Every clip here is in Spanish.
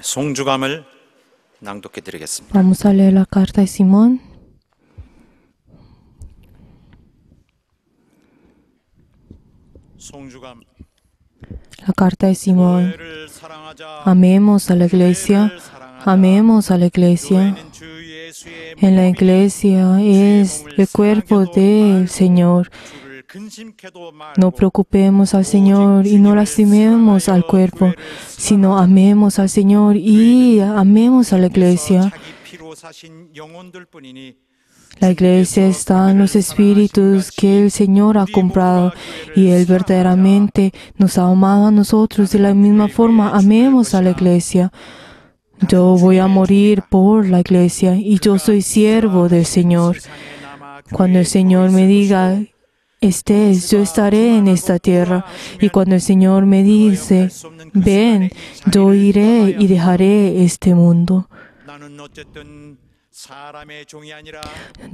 송주감을 낭독해 드리겠습니다. Vamos a leer la carta de Simón. 송주감. La carta de Simón. 교회를 사랑하자. Amemos a la iglesia. Amemos a la iglesia. 교회는 주 예수의 En la iglesia es el cuerpo del Señor. 주를 근심케도 No 말고 preocupemos al Señor y no lastimemos al cuerpo, sino amemos al Señor y amemos a la iglesia. 자기 피로 사신 영혼들뿐이니 La iglesia está en los espíritus que el Señor ha comprado y Él verdaderamente nos ha amado a nosotros de la misma forma. Amemos a la iglesia. Yo voy a morir por la iglesia y yo soy siervo del Señor. Cuando el Señor me diga, estés, yo estaré en esta tierra. Y cuando el Señor me dice, ven, yo iré y dejaré este mundo. 나는 어쨌든 사람의 종이 아니라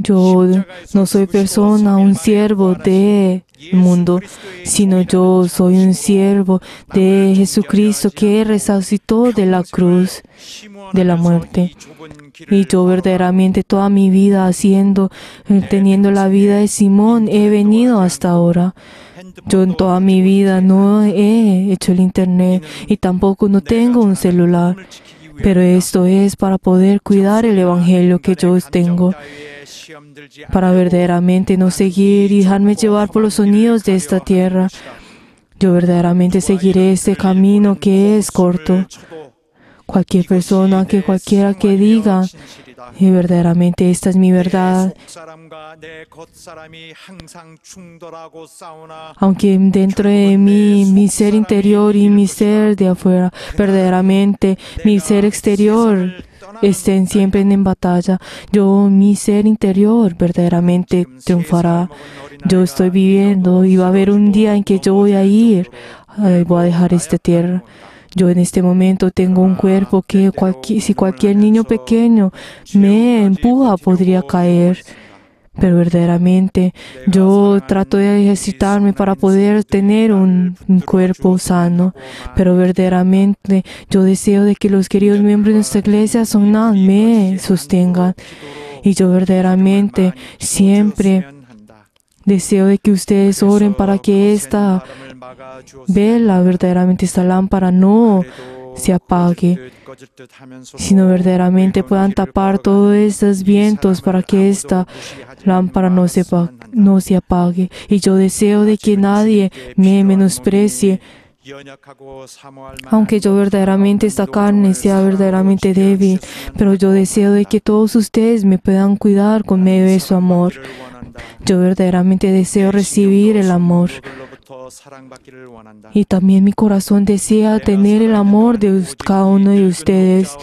Yo no soy persona, un siervo del mundo, sino yo soy un siervo de Jesucristo que resucitó de la cruz, de la muerte. Y yo verdaderamente toda mi vida teniendo la vida de Simón, he venido hasta ahora. Yo en toda mi vida no he hecho el internet y tampoco no tengo un celular. Pero esto es para poder cuidar el evangelio que yo tengo, para verdaderamente no seguir y dejarme llevar por los sonidos de esta tierra. Yo verdaderamente seguiré este camino que es corto. Cualquier persona, cualquiera que diga, y verdaderamente esta es mi verdad. Aunque dentro de mí, mi ser interior y mi ser de afuera, verdaderamente mi ser exterior estén siempre en batalla, mi ser interior verdaderamente triunfará. Yo estoy viviendo y va a haber un día en que yo voy a dejar esta tierra. Yo en este momento tengo un cuerpo que si cualquier niño pequeño me empuja podría caer. Pero verdaderamente yo trato de ejercitarme para poder tener un cuerpo sano. Pero verdaderamente yo deseo de que los queridos miembros de nuestra iglesia me sostengan. Y yo verdaderamente siempre deseo de que ustedes oren para que esta vela, verdaderamente esta lámpara no se apague, sino verdaderamente puedan tapar todos estos vientos para que esta lámpara no se apague. Y yo deseo de que nadie me menosprecie, aunque yo verdaderamente esta carne sea verdaderamente débil, pero yo deseo de que todos ustedes me puedan cuidar con medio de su amor. Yo verdaderamente deseo recibir el amor. Y también mi corazón desea tener el amor de cada uno de ustedes.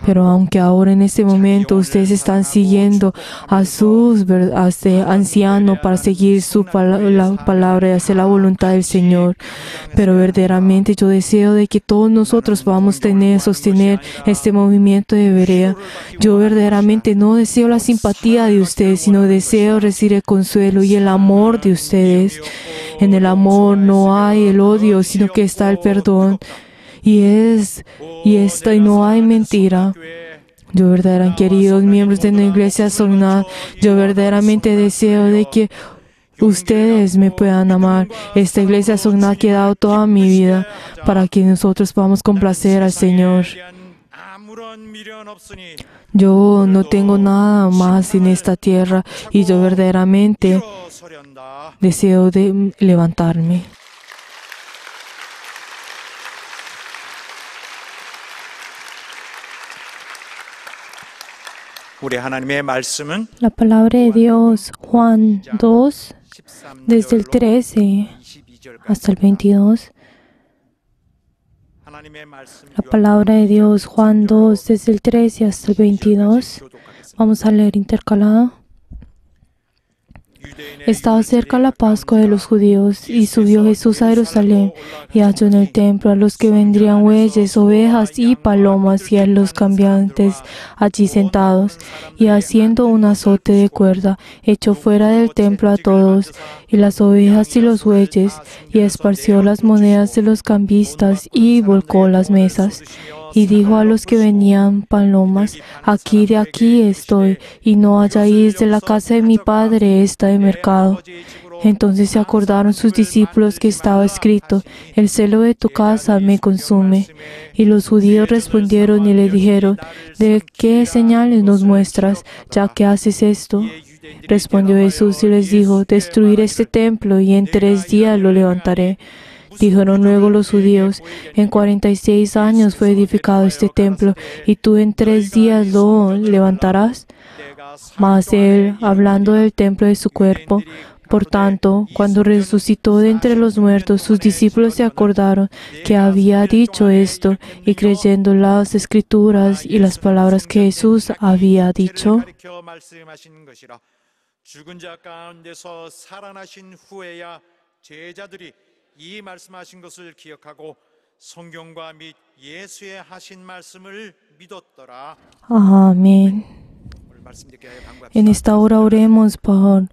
Pero aunque ahora en este momento ustedes están siguiendo a este anciano para seguir la palabra y hacer la voluntad del Señor, pero verdaderamente yo deseo de que todos nosotros podamos sostener este movimiento de Berea. Yo verdaderamente no deseo la simpatía de ustedes, sino deseo recibir el consuelo y el amor de ustedes. En el amor no hay el odio, sino que está el perdón. Y no hay mentira. Yo verdaderamente, queridos miembros de la iglesia Sognat, yo verdaderamente deseo de que ustedes me puedan amar. Esta iglesia Sognat que he dado toda mi vida para que nosotros podamos complacer al Señor. Yo no tengo nada más en esta tierra y yo verdaderamente deseo de levantarme. La palabra de Dios, Juan 2, desde el 13 hasta el 22. La palabra de Dios, Juan 2, desde el 13 hasta el 22. Vamos a leer intercalado. Estaba cerca la Pascua de los judíos, y subió Jesús a Jerusalén, y halló en el templo a los que vendrían bueyes, ovejas y palomas, y a los cambiantes allí sentados. Y haciendo un azote de cuerda, echó fuera del templo a todos, y las ovejas y los bueyes, y esparció las monedas de los cambistas, y volcó las mesas. Y dijo a los que venían palomas: aquí de aquí estoy, y no halláis de la casa de mi padre esta de mercado. Entonces se acordaron sus discípulos que estaba escrito: el celo de tu casa me consume. Y los judíos respondieron y le dijeron: ¿de qué señales nos muestras, ya que haces esto? Respondió Jesús y les dijo: destruir este templo, y en 3 días lo levantaré. Dijeron luego los judíos: en 46 años fue edificado este templo, y tú en 3 días lo levantarás. Mas él, hablando del templo de su cuerpo, por tanto, cuando resucitó de entre los muertos, sus discípulos se acordaron que había dicho esto, y creyendo las Escrituras y las palabras que Jesús había dicho, 죽은 자 가운데서 살아나신 후에야 제자들이 이 말씀하신 것을 기억하고 성경과 및 예수의 하신 말씀을 믿었더라. amén. En esta hora oremos para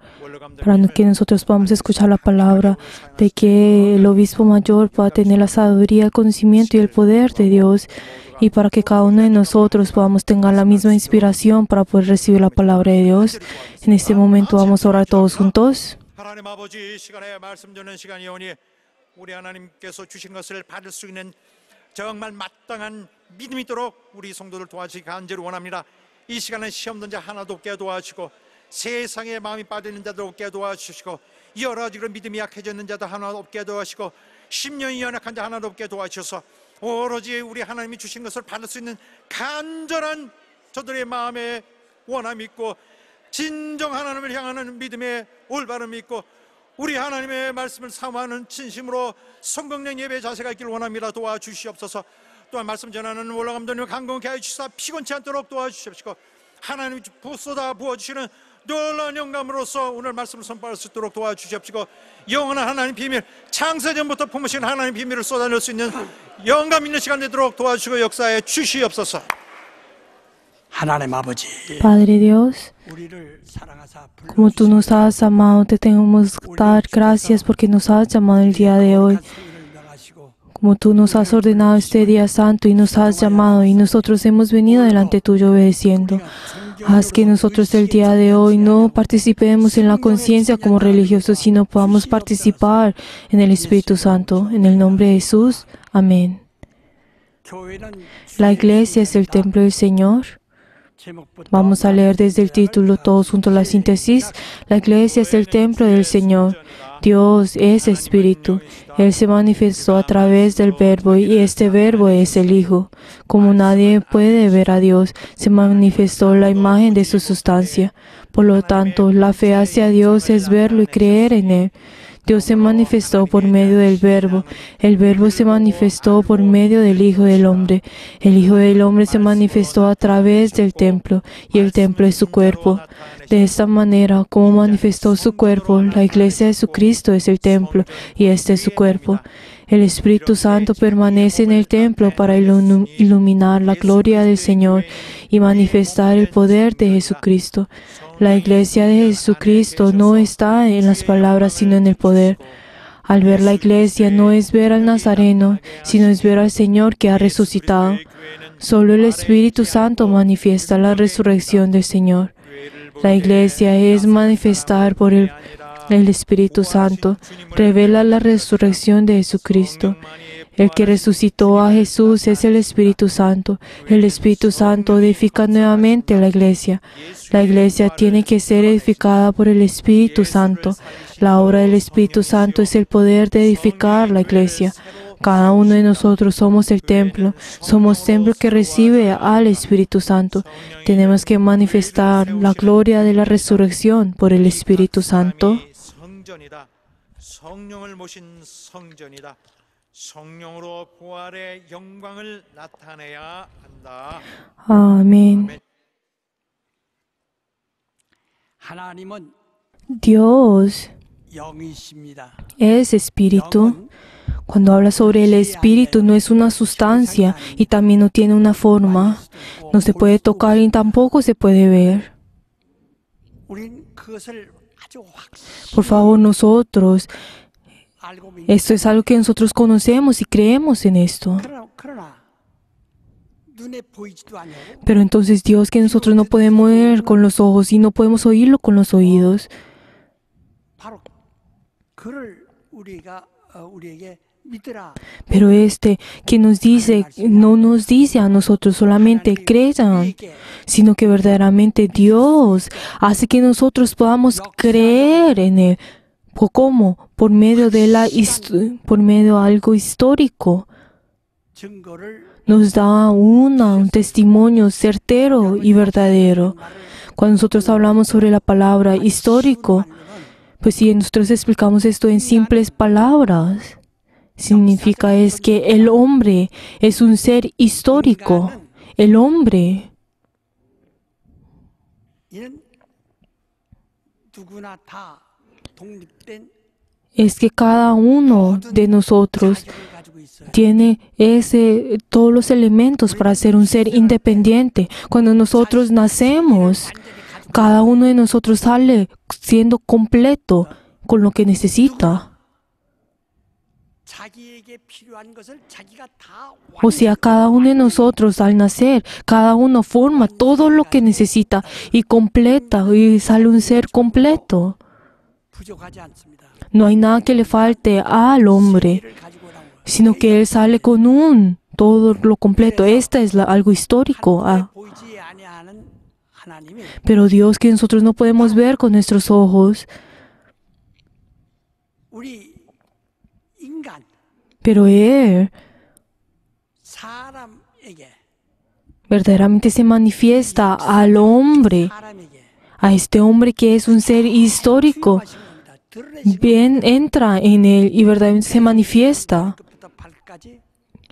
que nosotros podamos escuchar la palabra, de que el obispo mayor pueda tener la sabiduría, el conocimiento y el poder de Dios, y para que cada uno de nosotros podamos tener la misma inspiración para poder recibir la palabra de Dios. En este momento vamos a orar todos juntos. 하나님 아버지, 시간에 말씀 듣는 시간이 오니 우리 하나님께서 주신 것을 받을 수 있는 정말 마땅한 믿음이 있도록 우리 성도들 도와주시기 간절히 원합니다. 이 시간에 시험 든 자 하나도 없게 도와주시고, 세상에 마음이 빠지는 자도 없게 도와주시고, 여러 가지로 믿음이 약해졌는 자도 하나도 없게 도와주시고, 10년이 연약한 자 하나도 없게 도와주셔서 오로지 우리 하나님이 주신 것을 받을 수 있는 간절한 저들의 마음에 원함이 있고, 진정 하나님을 향하는 믿음의 올바름이 있고, 우리 하나님의 말씀을 사모하는 진심으로 성경적 예배 자세가 있기를 원합니다. 도와주시옵소서. 또한 말씀 전하는 올라감독님을 강건케 하여 주시사 피곤치 않도록 도와주시옵시고, 하나님이 쏟아 부어주시는 놀라운 영감으로서 오늘 말씀을 선포할 수 있도록 도와주시옵시고, 영원한 하나님 비밀, 창세전부터 품으신 하나님 비밀을 쏟아낼 수 있는 영감 있는 시간 되도록 도와주시고 역사에 주시옵소서. 하나님 아버지, Padre Dios, como tú nos has amado, te tenemos que dar gracias porque nos has llamado el día de hoy. Como tú nos has ordenado este día santo y nos has llamado, y nosotros hemos venido delante tuyo obedeciendo. Haz que nosotros el día de hoy no participemos en la conciencia como religiosos, sino podamos participar en el Espíritu Santo. En el nombre de Jesús. Amén. La iglesia es el templo del Señor. Vamos a leer desde el título todos juntos la síntesis. La iglesia es el templo del Señor. Dios es Espíritu. Él se manifestó a través del Verbo, y este Verbo es el Hijo. Como nadie puede ver a Dios, se manifestó la imagen de su sustancia. Por lo tanto, la fe hacia Dios es verlo y creer en Él. Dios se manifestó por medio del Verbo. El Verbo se manifestó por medio del Hijo del Hombre. El Hijo del Hombre se manifestó a través del templo, y el templo es su cuerpo. De esta manera, como manifestó su cuerpo, la iglesia de Jesucristo es el templo, y este es su cuerpo. El Espíritu Santo permanece en el templo para iluminar la gloria del Señor y manifestar el poder de Jesucristo. La iglesia de Jesucristo no está en las palabras, sino en el poder. Al ver la iglesia no es ver al Nazareno, sino es ver al Señor que ha resucitado. Solo el Espíritu Santo manifiesta la resurrección del Señor. La iglesia es manifestar por el Espíritu Santo, revela la resurrección de Jesucristo. El que resucitó a Jesús es el Espíritu Santo. El Espíritu Santo edifica nuevamente la iglesia. La iglesia tiene que ser edificada por el Espíritu Santo. La obra del Espíritu Santo es el poder de edificar la iglesia. Cada uno de nosotros somos el templo. Somos templo que recibe al Espíritu Santo. Tenemos que manifestar la gloria de la resurrección por el Espíritu Santo. Amén. Dios 영이십니다. es espíritu. Cuando habla sobre el espíritu, no es una sustancia y también no tiene una forma. No se puede tocar y tampoco se puede ver. 우린 그것을 아주 Por favor, nosotros, 알고 믿는 esto es algo que nosotros conocemos y creemos en esto. 그러나 눈에 보이지도 않고 Pero entonces Dios que nosotros no podemos ver con los ojos y no podemos oírlo con los oídos. 바로 그를 우리에게 믿으라. Pero que nos dice, no nos dice a nosotros solamente crean, sino que verdaderamente Dios hace que nosotros podamos creer en Él. ¿Cómo? Por medio de algo histórico. 증거를 Nos da un testimonio certero y verdadero. Cuando nosotros hablamos sobre la palabra histórico, pues si nosotros explicamos esto en simples palabras, significa es que el hombre es un ser histórico. El hombre 이는 누구나 다 독립된 es que cada uno de nosotros 자격을 가지고 있어요. tiene todos los elementos para ser un ser independiente. Cuando nosotros nacemos, cada uno de nosotros sale siendo completo con lo que necesita. 자기에게 필요한 것을 자기가 다 O sea, cada uno de nosotros al nacer, cada uno forma todo lo que necesita y completa y sale un ser completo. 부족하지 않습니다. No hay nada que le falte al hombre, 이를 가지고 나온 거예요. sino que él sale con todo lo completo. Esta es algo histórico. 보이지 아니하는 하나님이 Pero Dios que nosotros no podemos ver con nuestros ojos, 우리 인간 pero Él 사람에게 verdaderamente se manifiesta al hombre, 사람에게 a este hombre que es un ser histórico. 수용하신 겁니다. 드러내신 Bien entra en él y verdaderamente se manifiesta. 것부터 발까지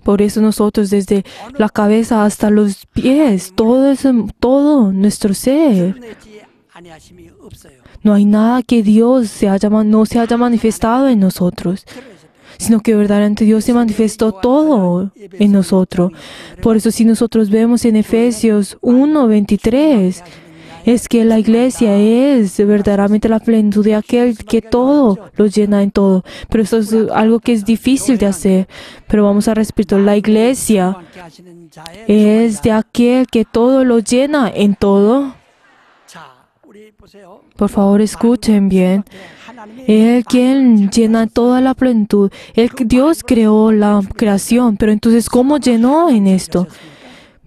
Por eso nosotros desde la cabeza hasta los pies, todo nuestro ser, 드러내지 아니하심이 없어요. no hay nada que Dios no se haya manifestado en nosotros, sino que verdaderamente Dios se manifestó todo en nosotros. Por eso si nosotros vemos en Efesios 1:23, es que la iglesia es verdaderamente la plenitud de aquel que todo lo llena en todo. Pero eso es algo que es difícil de hacer. Pero vamos a respetar. La iglesia 함께 하시는 자의 es de aquel que todo lo llena en todo. 자, 우리 보세요. Por favor, escuchen bien. 하나님의 Él quien llena toda la plenitud. Dios creó la creación, pero entonces ¿cómo llenó en esto?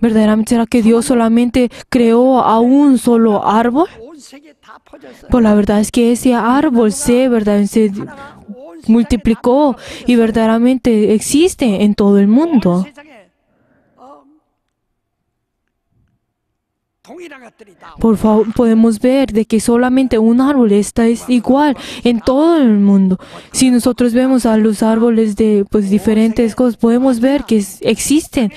¿Verdaderamente será que Dios solamente creó a un solo árbol? 온 세계에 다 퍼졌어요. Pues la verdad es que ese árbol se 온 multiplicó y verdaderamente existe en todo el mundo. 세상에 동일한 것들이 다 Por favor, podemos ver de que solamente un árbol es igual en todo el mundo. Si nosotros vemos a los árboles de diferentes cosas, podemos ver que existen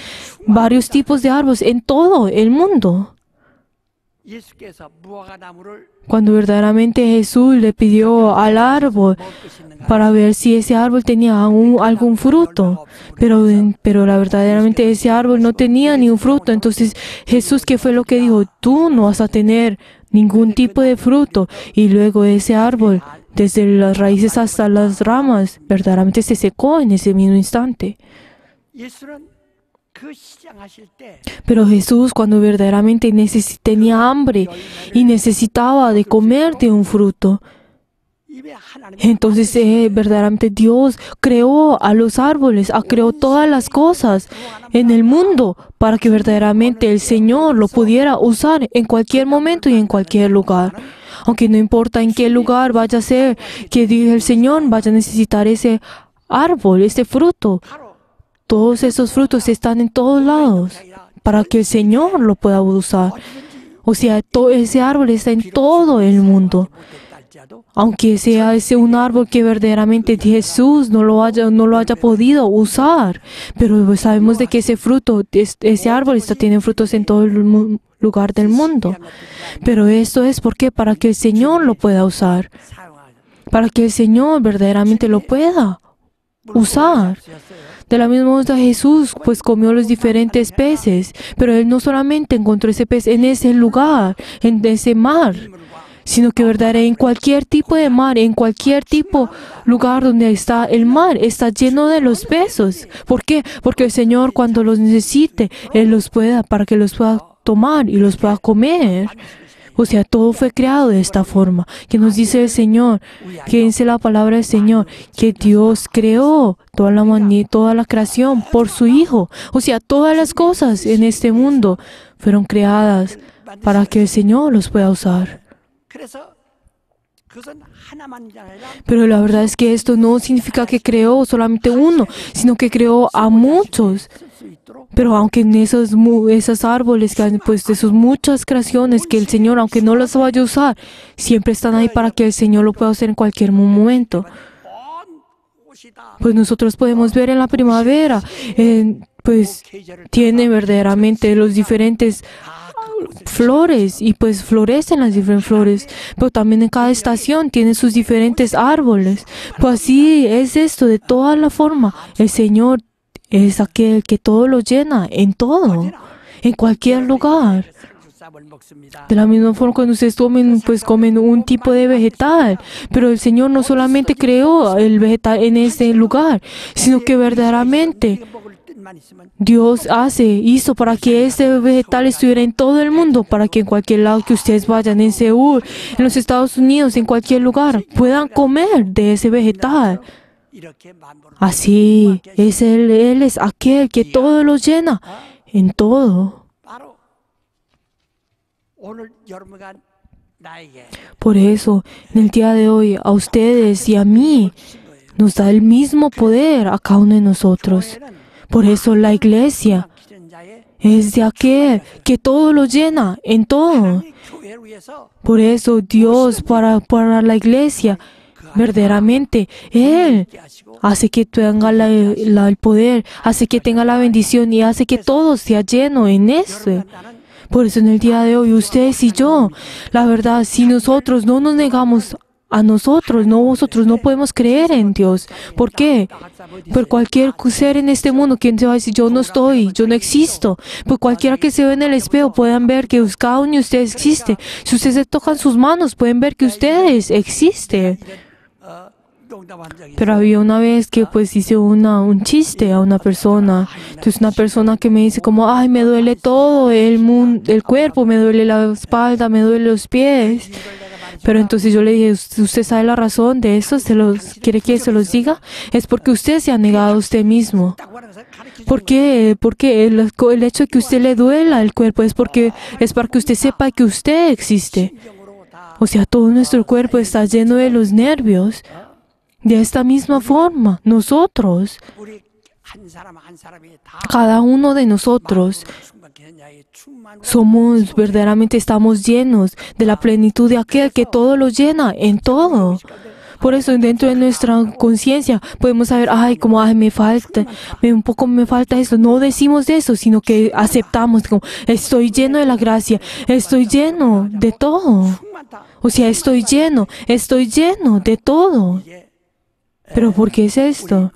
varios tipos de árboles en todo el mundo. 예수께서 무화과 나무를 Cuando verdaderamente Jesús le pidió al árbol para ver si ese árbol tenía algún fruto, pero verdaderamente ese árbol no tenía ni un fruto. Entonces Jesús, ¿qué fue lo que dijo? Tú no vas a tener ningún tipo de fruto. Y luego ese árbol, desde las raíces hasta las ramas, verdaderamente se secó en ese mismo instante. 예수는 그 시장하실 때 Pero Jesús, cuando verdaderamente tenía hambre y necesitaba de comer de un fruto, 입에 하나님 entonces verdaderamente Dios creó a los árboles, creó todas las cosas en el mundo para que verdaderamente el Señor lo pudiera usar en cualquier momento y en cualquier lugar. Aunque no importa en qué lugar vaya a ser, que el Señor vaya a necesitar ese árbol, ese fruto. 바로 Todos esos frutos están en todos lados para que el Señor lo pueda usar. O sea, ese árbol está en todo el mundo. 못했다 Aunque sea ese un árbol que verdaderamente Jesús no lo haya podido usar. Pero sabemos de que ese árbol tiene frutos en todos lugar del mundo. Pero esto es porque para que el Señor lo pueda usar, para que el Señor verdaderamente lo pueda usar. De la misma manera Jesús pues comió los diferentes peces, pero Él no solamente encontró ese pez en ese lugar, en ese mar, sino que verdaderamente en cualquier tipo de mar, en cualquier tipo lugar donde está el mar, está lleno de los peces. ¿Por qué? Porque el Señor cuando los necesite, Él los pueda, para que los pueda tomar y los pueda comer. O sea, todo fue creado de esta forma. Que nos dice el Señor, que dice la palabra del Señor, que Dios creó toda la creación por su Hijo. O sea, todas las cosas en este mundo fueron creadas para que el Señor los pueda usar. Pero la verdad es que esto no significa que creó solamente uno, sino que creó a muchos. Pero aunque en esos árboles, pues de esas muchas creaciones que el Señor, aunque no las vaya a usar, siempre están ahí para que el Señor lo pueda hacer en cualquier momento. Pues nosotros podemos ver en la primavera, pues tiene verdaderamente los diferentes flores y pues florecen las diferentes flores, pero también en cada estación tiene sus diferentes árboles. Pues así es esto de toda la forma. El Señor es aquel que todo lo llena, en todo, en cualquier lugar. De la misma forma cuando ustedes comen un tipo de vegetal, pero el Señor no solamente creó el vegetal en ese lugar, sino que verdaderamente Dios hizo para que este vegetal estuviera en todo el mundo, para que en cualquier lado que ustedes vayan, en Seúl, en los Estados Unidos, en cualquier lugar, puedan comer de ese vegetal. Así es Él es aquel que todo lo llena, en todo. Por eso, en el día de hoy, a ustedes y a mí, nos da el mismo poder a cada uno de nosotros. Por eso la iglesia es de aquel que todo lo llena, en todo. Por eso Dios para la iglesia, verdaderamente, Él hace que tenga el poder, hace que tenga la bendición y hace que todo sea lleno en eso. Por eso en el día de hoy, ustedes y yo, la verdad, si nosotros no nos negamos a nosotros no podemos creer en Dios. ¿Por qué? Por cualquier ser en este mundo, quien se va a decir, yo no estoy, yo no existo. Por cualquiera que se ve en el espejo, puedan ver que cada uno de ustedes existe. Si ustedes se tocan sus manos, pueden ver que ustedes existen. Pero había una vez que pues hice un chiste a una persona. Entonces una persona que me dice como, ay, me duele todo el cuerpo, me duele la espalda, me duele los pies. Pero entonces yo le dije, ¿usted sabe la razón de eso? ¿Quiere que se los diga? Es porque usted se ha negado a usted mismo. ¿Por qué? Porque el hecho de que usted le duela el cuerpo es para que usted sepa que usted existe. O sea, todo nuestro cuerpo está lleno de los nervios. De esta misma forma, nosotros, cada uno de nosotros, verdaderamente estamos llenos de la plenitud de aquel que todo lo llena en todo. Por eso dentro de nuestra conciencia podemos saber, me falta esto. No decimos eso, sino que aceptamos, como, estoy lleno de la gracia, estoy lleno de todo. O sea, estoy lleno de todo. ¿Pero por qué es esto?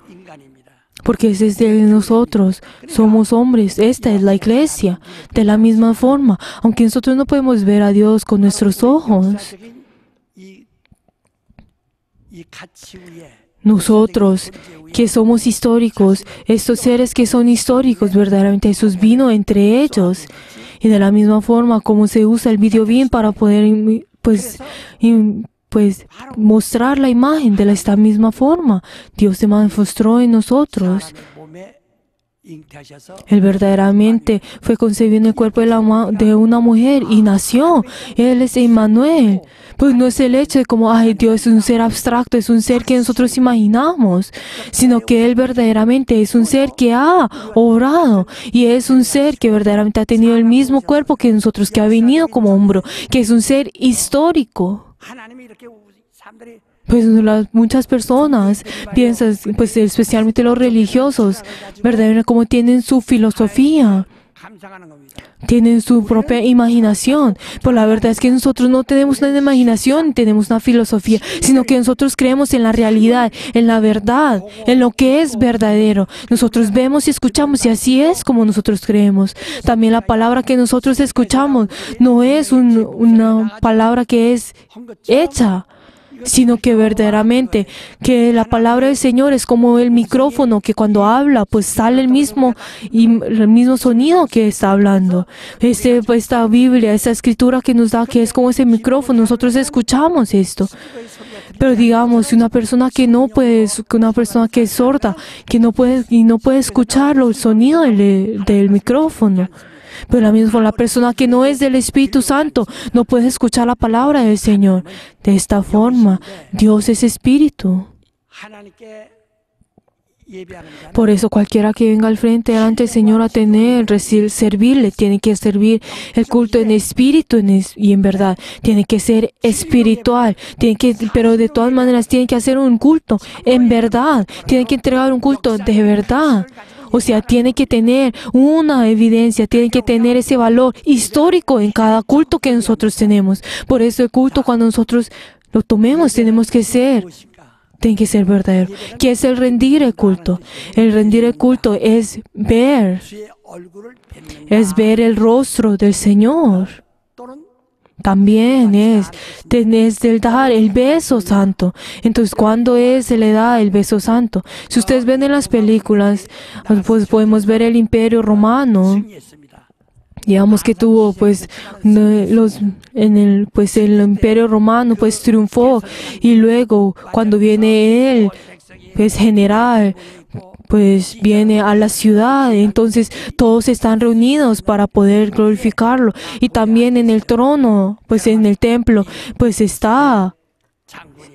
Porque es de nosotros, somos hombres, esta es la iglesia. De la misma forma, aunque nosotros no podemos ver a Dios con nuestros ojos, nosotros que somos históricos, estos seres que son históricos, verdaderamente Jesús vino entre ellos. Y de la misma forma como se usa el video bien para poder mostrar la imagen de esta misma forma, Dios se manifestó en nosotros. Él verdaderamente fue concebido en el cuerpo de una mujer y nació. Él es Emmanuel. Pues no es el hecho de como, Dios es un ser abstracto, es un ser que nosotros imaginamos, sino que Él verdaderamente es un ser que ha obrado y es un ser que verdaderamente ha tenido el mismo cuerpo que nosotros, que ha venido como hombro, que es un ser histórico. Pues muchas personas piensan, pues especialmente los religiosos, verdaderamente como tienen su filosofía, 감상하는 겁니다. Tienen su propia imaginación, pero la verdad es que nosotros no tenemos una imaginación, tenemos una filosofía, sino que nosotros creemos en la realidad, en la verdad, en lo que es verdadero. Nosotros vemos y escuchamos y así es como nosotros creemos. También la palabra que nosotros escuchamos no es una palabra que es hecha, sino que verdaderamente que la palabra del Señor es como el micrófono que cuando habla pues sale el mismo sonido que está hablando. Esta Biblia, esta escritura que nos da que es como ese micrófono, nosotros escuchamos esto. Pero digamos, una persona que una persona que es sorda, que no puede escuchar el sonido del micrófono. Pero la misma la persona que no es del Espíritu Santo no puede escuchar la palabra del Señor. De esta forma, Dios es Espíritu. 하나님께 예배하는 자는 Por eso cualquiera que venga al frente delante del Señor a servirle, tiene que servir el culto en espíritu y en verdad. Tiene que ser espiritual, pero de todas maneras tiene que hacer un culto en verdad. Tiene que entregar un culto de verdad. O sea, tiene que tener una evidencia, tiene que tener ese valor histórico en cada culto que nosotros tenemos. Por eso el culto, cuando nosotros lo tomemos, tiene que ser verdadero. ¿Qué es el rendir el culto? El rendir el culto es ver el rostro del Señor. 또는 También es el dar el beso santo. Entonces, ¿cuándo se le da el beso santo? Si ustedes ven en las películas, pues podemos ver el Imperio Romano. 승리했습니다. Digamos que tuvo, el Imperio Romano, pues triunfó. Y luego, cuando viene él, pues general, pues viene a la ciudad, entonces todos están reunidos para poder glorificarlo. Y también en el trono, pues en el templo, pues está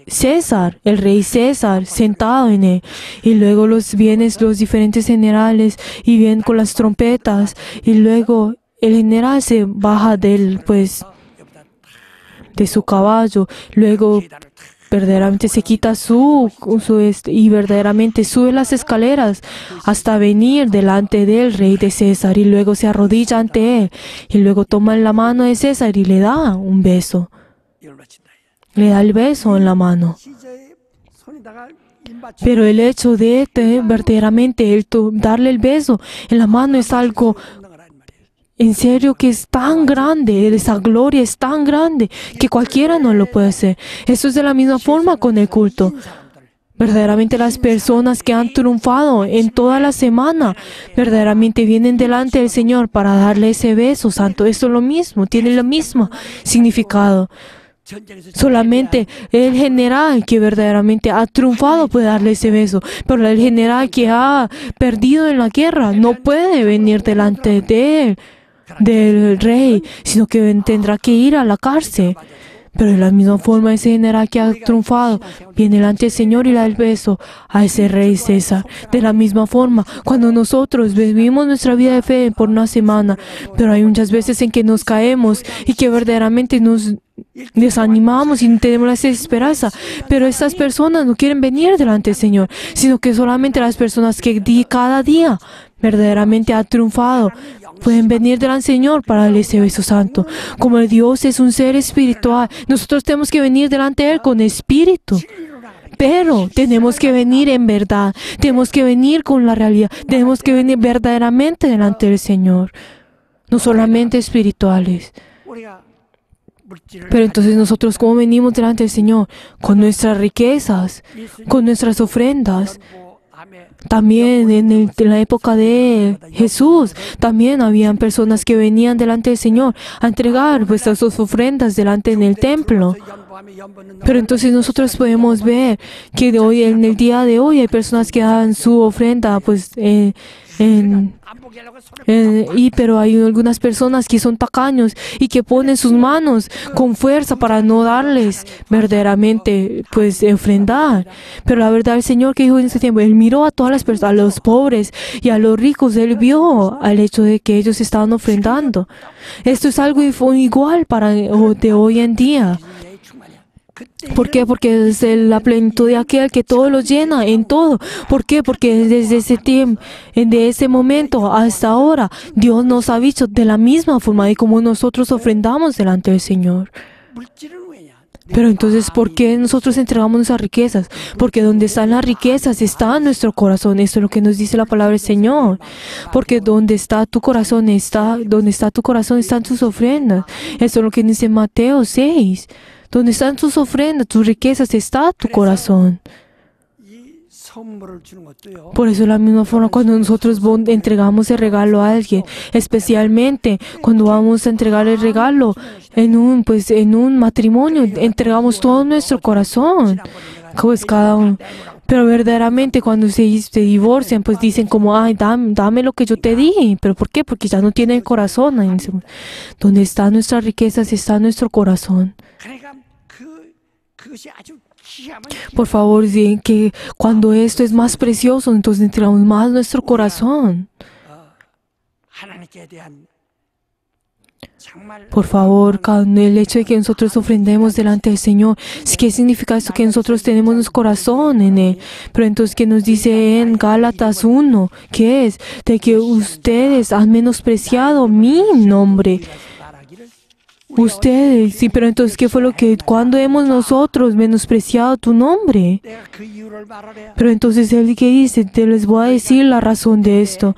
César, el rey César, sentado en él. Y luego vienen los diferentes generales y vienen con las trompetas. Y luego el general se baja de su caballo. Luego verdaderamente se quita y verdaderamente sube las escaleras hasta venir delante del rey de César y luego se arrodilla ante él y luego toma la mano de César y le da un beso. 이걸 바친다. Le da el beso en la mano. 시저의 손에다가 임받쳐 Pero el hecho de verdaderamente darle el beso en la mano es algo en serio que es tan grande, esa gloria es tan grande que cualquiera no lo puede hacer. Eso es de la misma forma con el culto. Verdaderamente las personas que han triunfado en toda la semana, verdaderamente vienen delante del Señor para darle ese beso santo. Eso es lo mismo, tiene el mismo significado. Solamente el general que verdaderamente ha triunfado puede darle ese beso, pero el general que ha perdido en la guerra no puede venir delante del rey, sino que tendrá que ir a la cárcel. Pero de la misma forma ese general que ha triunfado viene delante del Señor y le da el beso a ese rey César. De la misma forma, cuando nosotros vivimos nuestra vida de fe por una semana, pero hay muchas veces en que nos caemos y que verdaderamente nos desanimamos y tenemos la esperanza, pero estas personas no quieren venir delante del Señor, sino que solamente las personas que cada día verdaderamente ha triunfado pueden venir delante del Señor para darle ese beso santo. Como el Dios es un ser espiritual, nosotros tenemos que venir delante de Él con espíritu. Pero tenemos que venir en verdad, tenemos que venir con la realidad, tenemos que venir verdaderamente delante del Señor, no solamente espirituales. 우리가 물질을 Pero entonces nosotros, ¿cómo venimos delante del Señor? Con nuestras riquezas, con nuestras ofrendas. También en la época de Jesús, también habían personas que venían delante del Señor a entregar sus ofrendas delante en el templo. Pero entonces nosotros podemos ver que hoy, en el día de hoy, hay personas que dan su ofrenda, pero hay algunas personas que son tacaños y que ponen sus manos con fuerza para no darles verdaderamente, ofrendar. Pero la verdad, el Señor que dijo en ese tiempo, Él miró a todas las personas, a los pobres y a los ricos. Él vio al hecho de que ellos estaban ofrendando. Esto es algo igual de hoy en día. 그때 ¿Por qué? Porque es la plenitud de aquel que todo lo llena en todo. ¿Por qué? Porque desde ese tiempo, de ese momento hasta ahora, Dios nos ha dicho de la misma forma de como nosotros ofrendamos delante del Señor. 물질은 왜냐? Pero entonces, ¿por qué nosotros entregamos nuestras riquezas? Porque donde están las riquezas está nuestro corazón. Eso es lo que nos dice la palabra del Señor. Porque donde está tu corazón están tus ofrendas. Eso es lo que dice Mateo 6. Donde están tus ofrendas, tus riquezas, está tu corazón. 이 선물을 주는 것도요. Por eso de la misma forma cuando nosotros entregamos el regalo a alguien, especialmente cuando vamos a entregar el regalo en un matrimonio, entregamos todo nuestro corazón. Pues cada uno. Pero verdaderamente cuando se divorcian, pues dicen como, ay, dame lo que yo te di. ¿Pero por qué? Porque ya no tienen el corazón. Donde están nuestras riquezas está nuestro corazón. 그러니까 그것이 아주 귀하면 Por favor, digan que cuando esto es más precioso, entonces entregamos más nuestro corazón. 하나님께 대한 정말 Por favor, el hecho de que nosotros ofrendemos delante del Señor, ¿qué significa esto? Que nosotros tenemos nuestro corazón en Él. Pero entonces, ¿qué nos dice en Gálatas 1? ¿Qué es? De que ustedes han menospreciado mi nombre. 말하기를 Ustedes, sí, pero entonces, ¿qué fue lo que, cuando hemos nosotros menospreciado tu nombre? 내가 그 이유를 말하랴. Pero entonces Él que dice, te les voy a decir la razón de esto.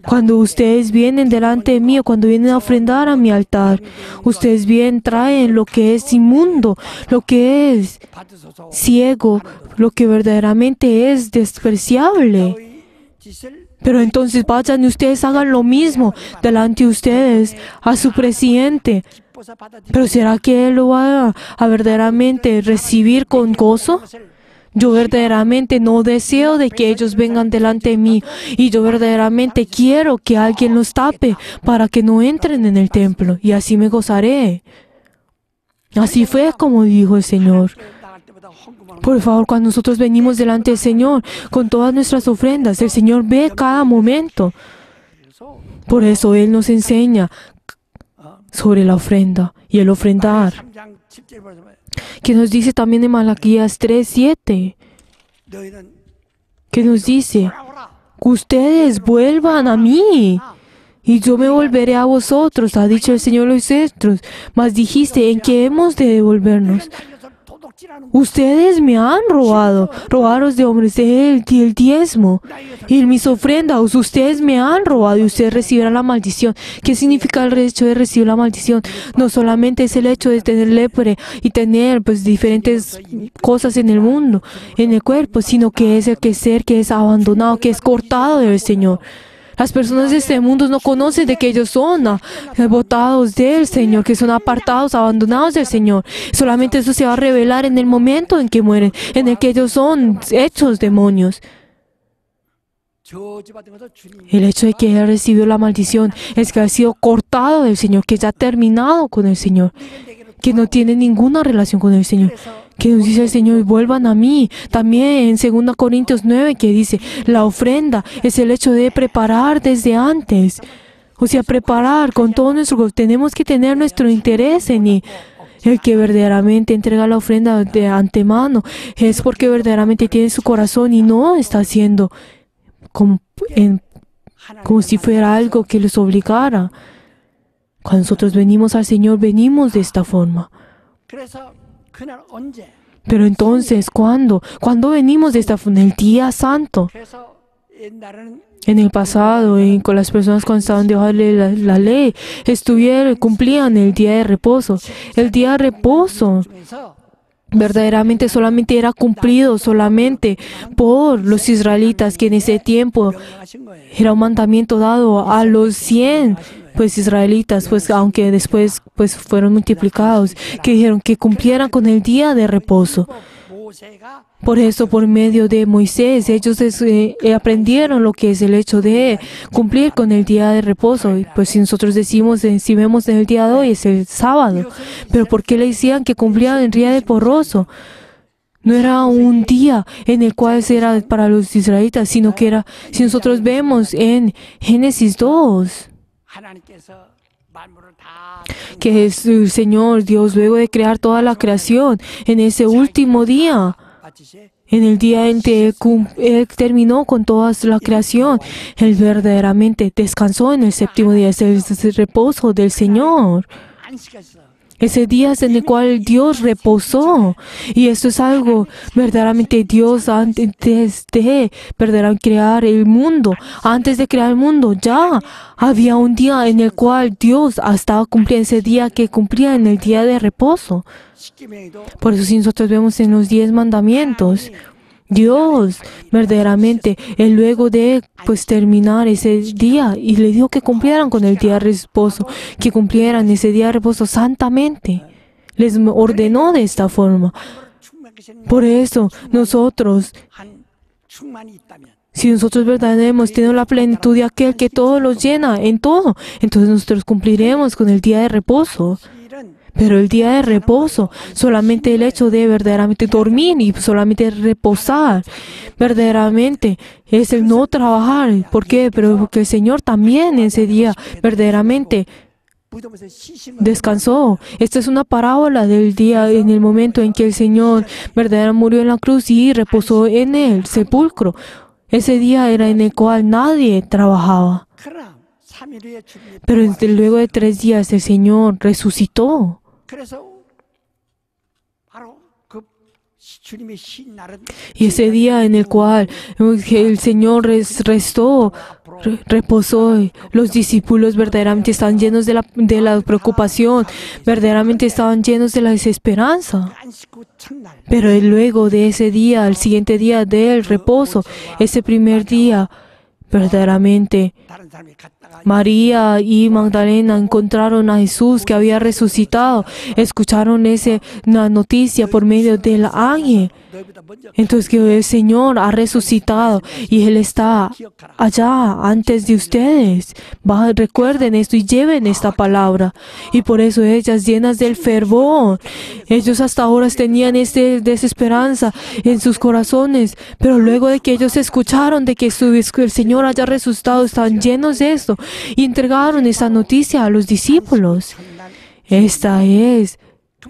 Cuando ustedes vienen delante de mí o cuando vienen a ofrendar a mi altar, ustedes bien traen lo que es inmundo, lo que es 받으소서. ciego, lo que verdaderamente es despreciable. 너희 짓을 Pero entonces vayan y ustedes hagan lo mismo delante de ustedes a su presidente. 기뻐서 받아들이는 Pero ¿será que Él lo va a verdaderamente recibir con gozo? 것을 Yo verdaderamente no deseo de que ellos vengan delante de mí y yo verdaderamente quiero que alguien los tape para que no entren en el templo y así me gozaré. Así fue como dijo el Señor. 나갈 때보다 헌금을 Por favor, cuando nosotros venimos delante del Señor con todas nuestras ofrendas, el Señor ve cada momento. 해서 Por eso Él nos enseña sobre la ofrenda y el ofrendar, 3장 10절 보면 que nos dice también en Malaquías 3:7, 너희는 que nos dice, 돌아오라. ustedes vuelvan a mí y yo me volveré a vosotros, ha dicho el Señor los ejércitos. Mas dijiste, ¿en qué hemos de devolvernos? 달려서 도둑질하는 Ustedes me han robado, robaros de hombres el diezmo y mis ofrendas, ustedes me han robado y ustedes recibirán la maldición. ¿Qué significa el hecho de recibir la maldición? No solamente es el hecho de tener lepra y tener pues diferentes cosas en el mundo, en el cuerpo, sino que es el que ser que es abandonado, que es cortado del Señor. Las personas de este mundo no conocen de que ellos son botados del Señor, que son apartados, abandonados del Señor. Solamente eso se va a revelar en el momento en que mueren, en el que ellos son hechos demonios. 저주받은 것을 주님 El hecho de que él recibió la maldición es que ha sido cortado del Señor, que ya ha terminado con el Señor, que no tiene ninguna relación con el Señor. Que nos dice el Señor, vuelvan a mí. También en 2 Corintios 9 que dice, la ofrenda es el hecho de preparar desde antes. O sea, preparar con todo nuestro... Tenemos que tener nuestro interés en él. El que verdaderamente entrega la ofrenda de antemano es porque verdaderamente tiene su corazón y no está haciendo como si fuera algo que les obligara. Cuando nosotros venimos al Señor, venimos de esta forma. 그래서 그날 언제 Pero entonces, ¿cuándo? ¿Cuándo venimos de esta forma? En el día santo. 그래서 옛날에는 En el pasado, con las personas cuando estaban debajo de la ley, cumplían el día de reposo. El día de reposo 중에서 verdaderamente solamente era cumplido solamente por los israelitas, que en ese tiempo 명령하신 거예요. era un mandamiento dado a los 100 pues israelitas, pues aunque después pues fueron multiplicados, que dijeron que cumplieran con el día de reposo. 모세가 Por eso, por medio de Moisés, ellos aprendieron lo que es el hecho de cumplir con el día de reposo. Y pues si nosotros decimos, si vemos en el día de hoy, es el sábado. Pero ¿por qué le decían que cumplían el día de reposo? No era un día en el cual era para los israelitas, sino que era, si nosotros vemos en Génesis 2, 하나님께서 만물을 다 que es el Señor Dios, luego de crear toda la creación, en ese último día, 마치세 en el día en que Él terminó con toda la creación, Él verdaderamente descansó en el séptimo día. Es el reposo del Señor. 안식했어. Ese día es en el cual Dios reposó. Y esto es algo verdaderamente Dios antes de verdaderamente crear el mundo. Antes de crear el mundo ya había un día en el cual Dios estaba cumpliendo ese día que cumplía en el día de reposo. 십계명에도 Por eso si nosotros vemos en los 10 mandamientos, Dios verdaderamente, Él luego de terminar ese día y le dijo que cumplieran con el día de reposo, que cumplieran ese día de reposo santamente. Les ordenó de esta forma. 충만하신 Por eso nosotros, 한 충만이 있다면 si nosotros verdaderamente hemos tenido la plenitud de aquel que todo los llena en todo, entonces nosotros cumpliremos con el día de reposo. 일은 Pero el día de reposo, solamente el hecho de verdaderamente dormir y solamente reposar, verdaderamente es el no trabajar. ¿Por qué? Pero porque el Señor también ese día verdaderamente 무덤에서 시신을 descansó. Esta es una parábola del día en el momento en que el Señor verdaderamente murió en la cruz y reposó en el sepulcro. Ese día era en el cual nadie trabajaba. 그러나 3일 후에 주님이 Pero luego de 3 días el Señor resucitó. 그래서 바로 그 주님의 신 날은 Y ese día en el cual el Señor reposó, los discípulos verdaderamente estaban llenos de la preocupación, verdaderamente estaban llenos de la desesperanza. 안식 후 첫날 Pero luego de ese día, el siguiente día del reposo, ese primer día, verdaderamente 다른 사람이 갔다가 María y Magdalena encontraron a Jesús que había resucitado. Escucharon la noticia por medio del ángel. 너희보다 먼저 Entonces que el Señor ha resucitado y Él está allá antes de ustedes. Recuerden esto y lleven esta palabra. Y por eso ellas llenas del fervor. Ellos hasta ahora tenían desesperanza en sus corazones. Pero luego de que ellos escucharon de que el Señor haya resucitado, estaban llenos de esto. Y entregaron esta noticia a los discípulos. Esta es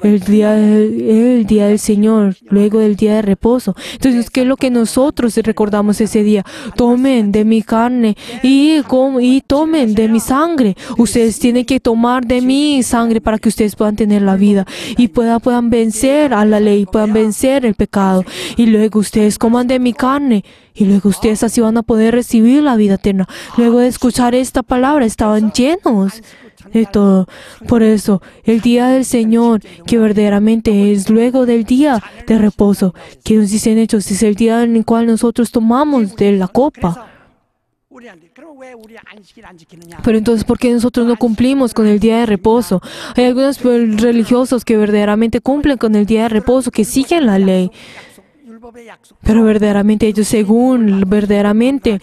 el día del Señor, luego del día de reposo. Entonces, ¿qué es lo que nosotros recordamos ese día? Tomen de mi carne y tomen de mi sangre. Ustedes tienen que tomar de mi sangre para que ustedes puedan tener la vida y puedan vencer a la ley, puedan vencer el pecado. Y luego ustedes coman de mi carne y luego ustedes así van a poder recibir la vida eterna. Luego de escuchar esta palabra, estaban llenos de todo. Por eso, el día del Señor, que verdaderamente es luego del día de reposo, que nos dicen hechos, es el día en el cual nosotros tomamos de la copa. 우리한테 그럼 왜 우리 안식일 안 지키느냐? Pero entonces, ¿por qué nosotros no cumplimos con el día de reposo? Hay algunos religiosos que verdaderamente cumplen con el día de reposo, que siguen la ley. 율법의 약속 Pero verdaderamente ellos, según verdaderamente,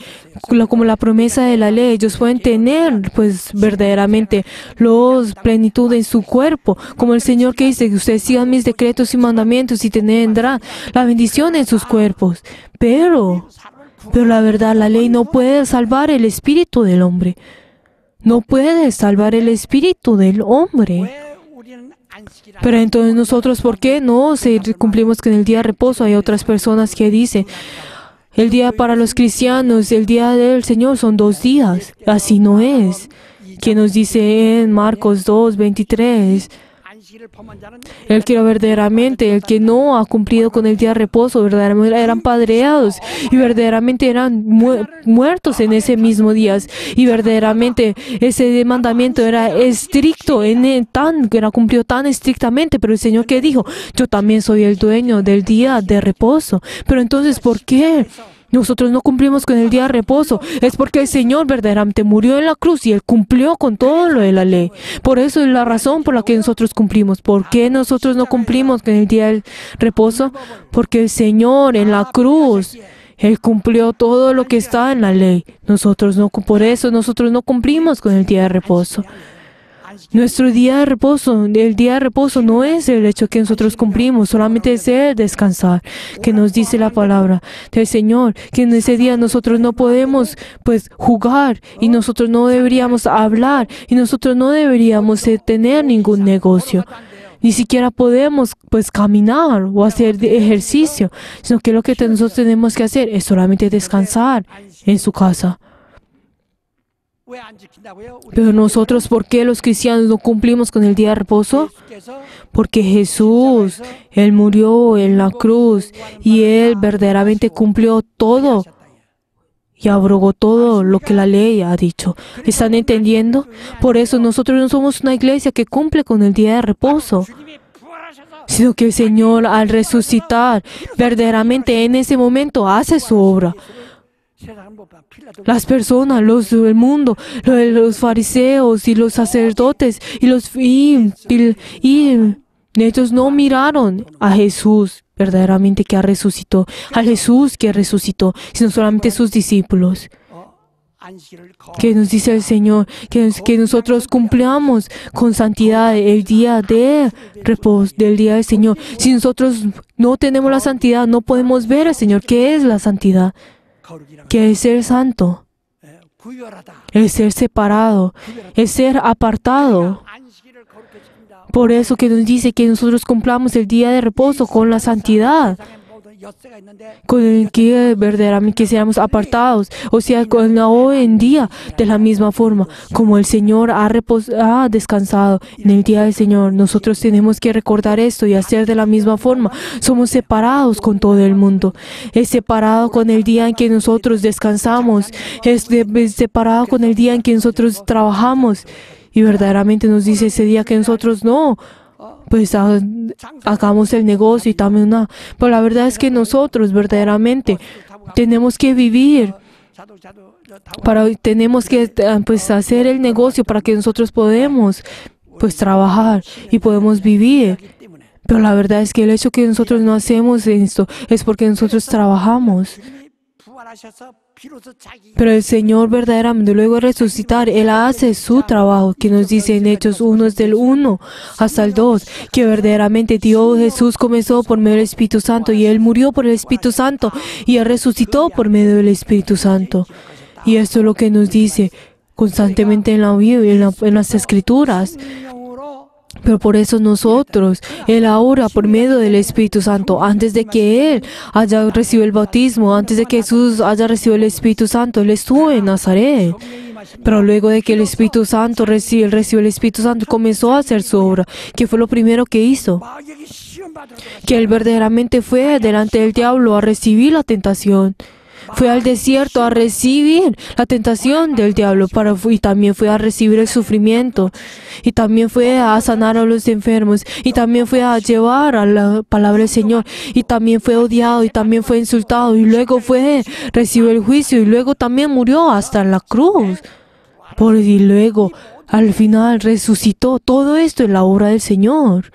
como la promesa de la ley, ellos pueden tener, verdaderamente, los plenitud en su cuerpo. Como el Señor que dice, que ustedes sigan mis decretos y mandamientos y tendrán la bendición en sus cuerpos. Pero la verdad, la ley no puede salvar el espíritu del hombre. No puede salvar el espíritu del hombre. 왜 우리는 안식일 안 Pero entonces nosotros, ¿por qué no cumplimos con el día de reposo? Hay otras personas que dicen, el día para los cristianos, el día del Señor son 2 días. Así no es. Que nos dice en Marcos 2:23, 안식일을 범한 자는 el que verdaderamente, el que no ha cumplido con el día de reposo, verdaderamente eran padreados y verdaderamente eran muertos en ese mismo día. Y verdaderamente ese mandamiento era estricto, era cumplido tan estrictamente. Pero el Señor que dijo, yo también soy el dueño del día de reposo. Pero entonces, ¿por qué nosotros no cumplimos con el día de reposo? Es porque el Señor verdaderamente murió en la cruz y Él cumplió con todo lo de la ley. Por eso es la razón por la que nosotros cumplimos. ¿Por qué nosotros no cumplimos con el día del reposo? Porque el Señor en la cruz, Él cumplió todo lo que está en la ley. Por eso nosotros no cumplimos con el día de reposo. Nuestro día de reposo, el día de reposo no es el hecho que nosotros cumplimos, solamente es el descansar, que nos dice la palabra del Señor, que en ese día nosotros no podemos pues jugar y nosotros no deberíamos hablar y nosotros no deberíamos tener ningún negocio. Ni siquiera podemos pues caminar o hacer ejercicio, sino que lo que nosotros tenemos que hacer es solamente descansar en su casa. 왜 안 지킨다고요? 우리 Pero nosotros, ¿por qué los cristianos no cumplimos con el día de reposo? 예수께서 Porque Jesús, Él murió en la cruz y Él verdaderamente cumplió todo y abrogó todo lo que la ley ha dicho. ¿Están entendiendo? Por eso nosotros no somos una iglesia que cumple con el día de reposo, 주님이 부활하셔서 sino que el Señor al resucitar verdaderamente en ese momento hace su obra. 세상은 못 봐. 필라도 Las personas, el mundo, los fariseos y los sacerdotes y ellos no miraron a Jesús verdaderamente que resucitó, a Jesús que resucitó, sino solamente sus discípulos. 안식일을 Que nos dice el Señor, que nosotros cumplamos con santidad el día de reposo, del día del Señor. Si nosotros no tenemos la santidad, no podemos ver al Señor. ¿Qué es la santidad? 거룩이라는 Que es ser santo, 구별하다. el ser separado, el ser apartado. 안식일을 거룩히 지킨다. Por eso que nos dice que nosotros cumplamos el día de reposo con la santidad, 세상에 모든 엿새가 있는데 con el que verdaderamente seamos apartados, o sea, hoy en día, de la misma forma, como el Señor ha descansado en el día del Señor, nosotros tenemos que recordar esto y hacer de la misma forma. Somos separados con todo el mundo, es separado con el día en que nosotros descansamos, es separado con el día en que nosotros trabajamos, y verdaderamente nos dice ese día que nosotros no, pues hagamos el negocio y también una. Pero la verdad es que nosotros verdaderamente tenemos que vivir, tenemos que pues hacer el negocio para que nosotros podamos pues trabajar y podemos vivir. 때문에 Pero la verdad es que el hecho que nosotros no hacemos esto es porque nosotros trabajamos. 주님이 부활하셔서 비로소 자기 Pero el Señor verdaderamente luego de resucitar, Él hace su trabajo, que nos dice en Hechos 1 del 1 hasta el 2, que verdaderamente Dios Jesús comenzó por medio del Espíritu Santo y Él murió por el Espíritu Santo y Él resucitó por medio del Espíritu Santo. Y esto es lo que nos dice constantemente en la Biblia, en las Escrituras. 성령으로 Pero por eso nosotros, Él ahora por medio del Espíritu Santo, antes de que Él haya recibido el bautismo, antes de que Jesús haya recibido el Espíritu Santo, Él estuvo en Nazaret. Pero luego de que el Espíritu Santo recibió el Espíritu Santo, comenzó a hacer su obra, que fue lo primero que hizo. 마귀에게 시험 받으러 Que Él verdaderamente fue delante del diablo a recibir la tentación. Fue al desierto a recibir la tentación del diablo y también fue a recibir el sufrimiento y también fue a sanar a los enfermos y también fue a llevar a la palabra del Señor y también fue odiado y también fue insultado y luego recibió el juicio y luego también murió hasta la cruz. Y luego al final resucitó. Todo esto es la obra del Señor.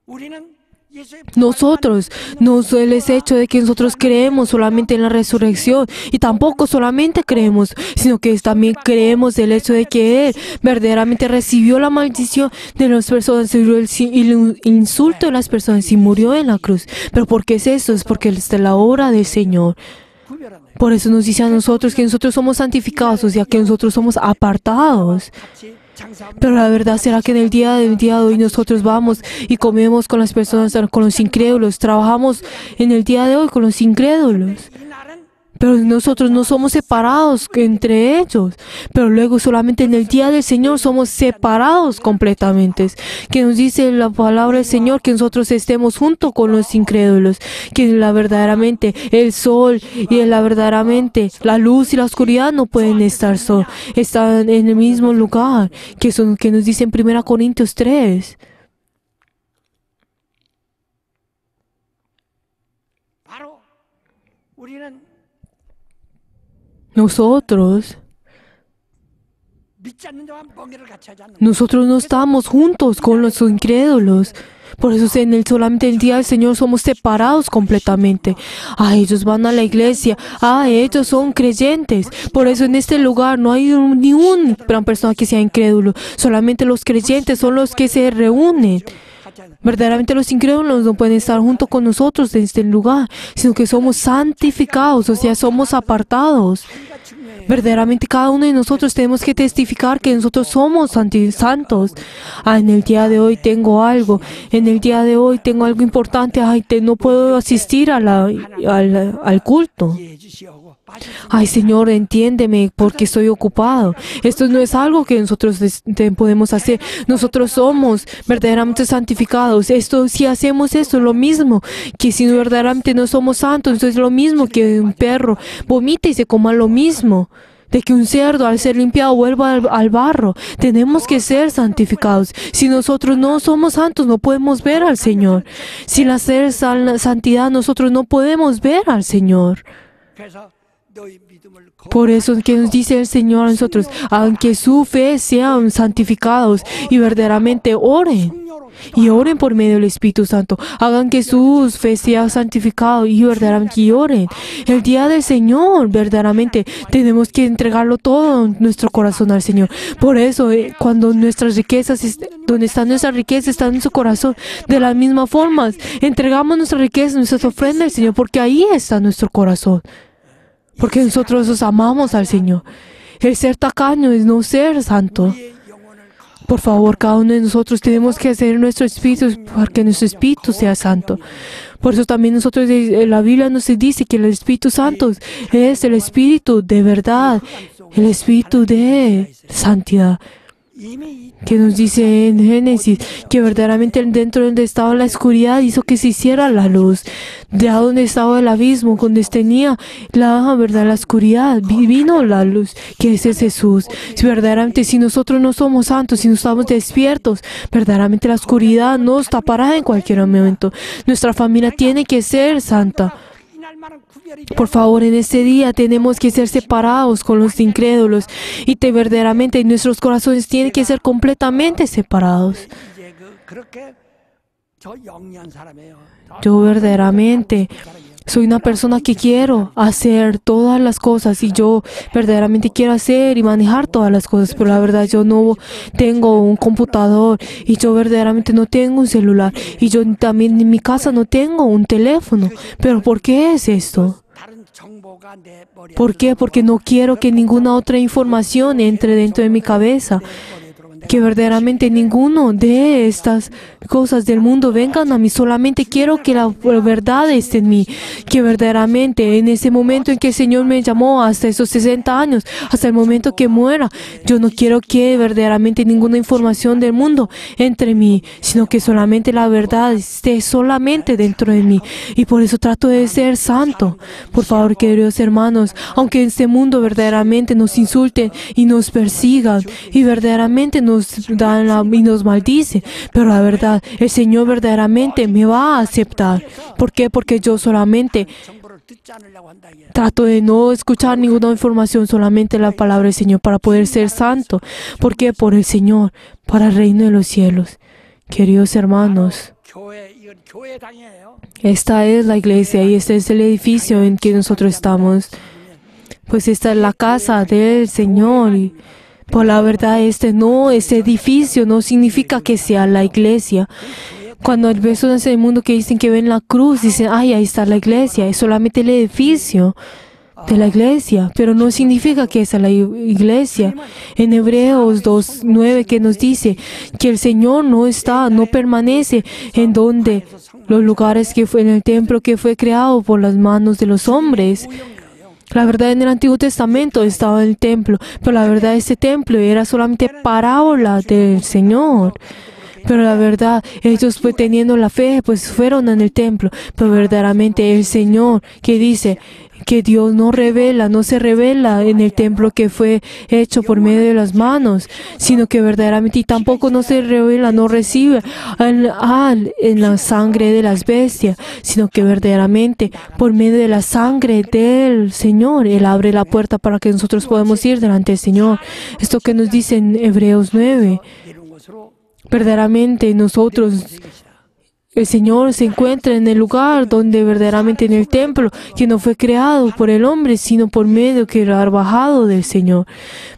우리는 예수의 Nosotros no es el hecho de que nosotros creemos solamente en la resurrección y tampoco solamente creemos, sino que también creemos el hecho de que Él verdaderamente recibió la maldición de las personas, el insulto de las personas y murió en la cruz. ¿Pero por qué es eso? Es porque es de la obra del Señor. 구별하는 Por eso nos dice a nosotros que nosotros somos santificados, o sea que nosotros somos apartados. 같이 장사하면 Pero la verdad será que en el día de hoy nosotros vamos y comemos con las personas, con los incrédulos, trabajamos en el día de hoy con los incrédulos. 이 날은 Pero nosotros no somos separados entre ellos. Pero luego solamente en el día del Señor somos separados completamente. Que nos dice la palabra del Señor que nosotros estemos junto con los incrédulos. Que verdaderamente el sol y verdaderamente la luz y la oscuridad no pueden estar están en el mismo lugar. Que nos dice en 1 Corintios 3. 바로 우리는 Nosotros 믿지 않는 자와 멍에를 같이 하지 않는 Nosotros no estamos juntos con los incrédulos. Por eso solamente el día del Señor somos separados completamente. Ellos van a la iglesia. Ellos son creyentes. Por eso en este lugar no hay ni una gran persona que sea incrédulo. Solamente los creyentes son los que se reúnen. 같이 하는 Verdaderamente los incrédulos no pueden estar junto con nosotros en este lugar, sino que somos santificados, o sea, somos apartados. 우리가 증명해요. Verdaderamente cada uno de nosotros tenemos que testificar que nosotros somos santos. En el día de hoy tengo algo. En el día de hoy tengo algo importante. No puedo asistir al culto. 이해해 주시오. 빠질 수 Ay, Señor, entiéndeme porque estoy ocupado. Esto no es algo que nosotros podemos hacer. Nosotros somos verdaderamente santificados. Si hacemos esto, es lo mismo que si verdaderamente no somos santos. Entonces es lo mismo que un perro vomita y se coma lo mismo. De que un cerdo al ser limpiado vuelva al barro. Tenemos que ser santificados. Si nosotros no somos santos, no podemos ver al Señor. Sin hacer santidad, nosotros no podemos ver al Señor. 그래서 너희 믿음을 Por eso que nos dice el Señor a nosotros, aunque su fe sean santificados y verdaderamente oren. 성령으로 Y oren por medio del Espíritu Santo. Hagan que su fe sea santificado y verdaderamente oren. El día del Señor, verdaderamente, tenemos que entregarlo todo en nuestro corazón al Señor. Por eso, cuando nuestras riquezas, donde está nuestra riqueza, está en nuestro corazón. De las mismas formas, entregamos nuestra riqueza, nuestras ofrendas al Señor, porque ahí está nuestro corazón. Porque nosotros amamos al Señor. El ser tacaño es no ser santo. 우리의 영혼을 Por favor, cada uno de nosotros tenemos que hacer nuestro espíritu para que nuestro espíritu sea santo. Por eso también nosotros, la Biblia nos dice que el Espíritu Santo es el espíritu de verdad, el espíritu de santidad. 이미 Que nos dice en Génesis que verdaderamente dentro donde estaba la oscuridad hizo que se hiciera la luz. De donde estaba el abismo, donde tenía la oscuridad, vino la luz, que ese es Jesús. Si verdaderamente si nosotros no somos santos, si no estamos despiertos, verdaderamente la oscuridad nos tapará en cualquier momento. Nuestra familia tiene que ser santa. 이날만은 구별이 Por favor, en este día tenemos que ser separados con los incrédulos y verdaderamente nuestros corazones tienen que ser completamente separados. 이제 그렇게 저 영리한 사람이에요. Yo verdaderamente soy una persona que quiero hacer todas las cosas y yo verdaderamente quiero hacer y manejar todas las cosas, pero la verdad yo no tengo un computador y yo verdaderamente no tengo un celular y yo también en mi casa no tengo un teléfono. ¿Pero por qué es esto? 다른 정보가 내 머리에 ¿Por qué? Porque no quiero que ninguna otra información entre dentro de mi cabeza. Que verdaderamente ninguno de estas cosas del mundo vengan a mí. Solamente quiero que la verdad esté en mí. Que verdaderamente en ese momento en que el Señor me llamó hasta esos 60 años, hasta el momento que muera, yo no quiero que verdaderamente ninguna información del mundo entre mí, sino que solamente la verdad esté solamente dentro de mí. Y por eso trato de ser santo. Por favor, queridos hermanos, aunque en este mundo verdaderamente nos insulten y nos persigan y verdaderamente nos dan y nos maldicen, pero la verdad, el Señor verdaderamente me va a aceptar. ¿Por qué? Porque yo solamente 정보를 듣지 않으려고 한다. 이게. trato de no escuchar ninguna información, solamente la palabra del Señor para poder ser santo. ¿Por qué? Por el Señor, para el reino de los cielos. Queridos hermanos, 교회 이건 교회당이에요. esta es la iglesia y este es el edificio en que nosotros estamos. Pues esta es la casa del Señor. Y por la verdad, este edificio no significa que sea la iglesia. Cuando hay personas en el mundo que dicen que ven la cruz, dicen, ay, ahí está la iglesia. Es solamente el edificio de la iglesia, pero no significa que esa es la iglesia. En Hebreos 2:9 que nos dice que el Señor no permanece en donde los lugares que fue en el templo que fue creado por las manos de los hombres. La verdad, en el Antiguo Testamento estaba en el templo, pero la verdad, este templo era solamente parábola del Señor. Pero la verdad, ellos pues teniendo la fe, pues fueron en el templo. Pero verdaderamente el Señor que dice que Dios no se revela en el templo que fue hecho por medio de las manos, sino que verdaderamente y tampoco no se revela, no recibe en la sangre de las bestias, sino que verdaderamente por medio de la sangre del Señor, Él abre la puerta para que nosotros podamos ir delante del Señor. Esto que nos dice en Hebreos 9, verdaderamente nosotros, el Señor se encuentra en el lugar donde verdaderamente en el templo que no fue creado por el hombre, sino por medio que ha bajado del Señor.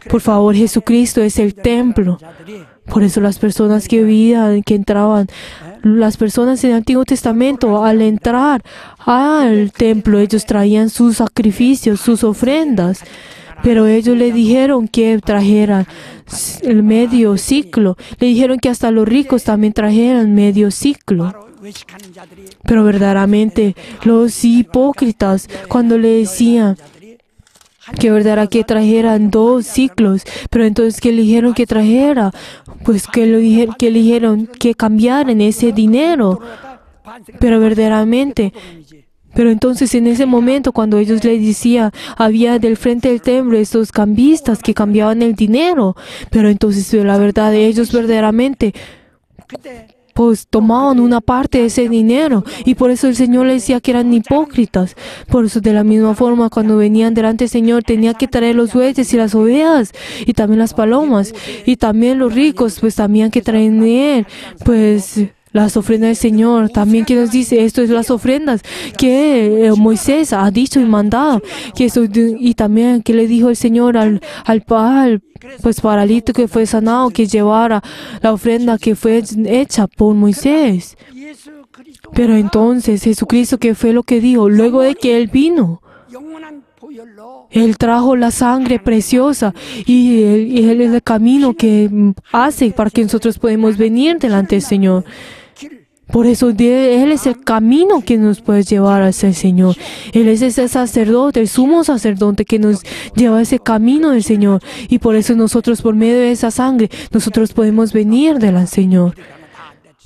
Por favor, Jesucristo es el templo. Por eso las personas que entraban, las personas en el Antiguo Testamento, al entrar al templo, ellos traían sus sacrificios, sus ofrendas. Pero ellos le dijeron que trajeran el medio ciclo. Le dijeron que hasta los ricos también trajeran medio ciclo. Pero verdaderamente los hipócritas, cuando le decían que verdaderamente que trajeran 2 ciclos, pero entonces que le dijeron que trajera, pues que le dijeron que cambiaran ese dinero. Pero verdaderamente, pero entonces en ese momento cuando ellos le decían, había del frente del templo estos cambistas que cambiaban el dinero, pero entonces la verdad ellos verdaderamente pues tomaban una parte de ese dinero y por eso el Señor les decía que eran hipócritas. Por eso de la misma forma cuando venían delante del Señor tenía que traer los bueyes y las ovejas y también las palomas y también los ricos pues tenían que traer pues las ofrendas del Señor. También que nos dice, esto es las ofrendas que Moisés ha dicho y mandado. Que esto, y también que le dijo el Señor al pues paralítico que fue sanado, que llevara la ofrenda que fue hecha por Moisés. Pero entonces Jesucristo, ¿qué fue lo que dijo? Luego de que Él vino, Él trajo la sangre preciosa y Él es el camino que hace para que nosotros podamos venir delante del Señor. Por eso Él es el camino que nos puede llevar hacia el Señor. Él es ese sacerdote, el sumo sacerdote que nos lleva a ese camino del Señor. Y por eso nosotros, por medio de esa sangre, nosotros podemos venir delante del Señor.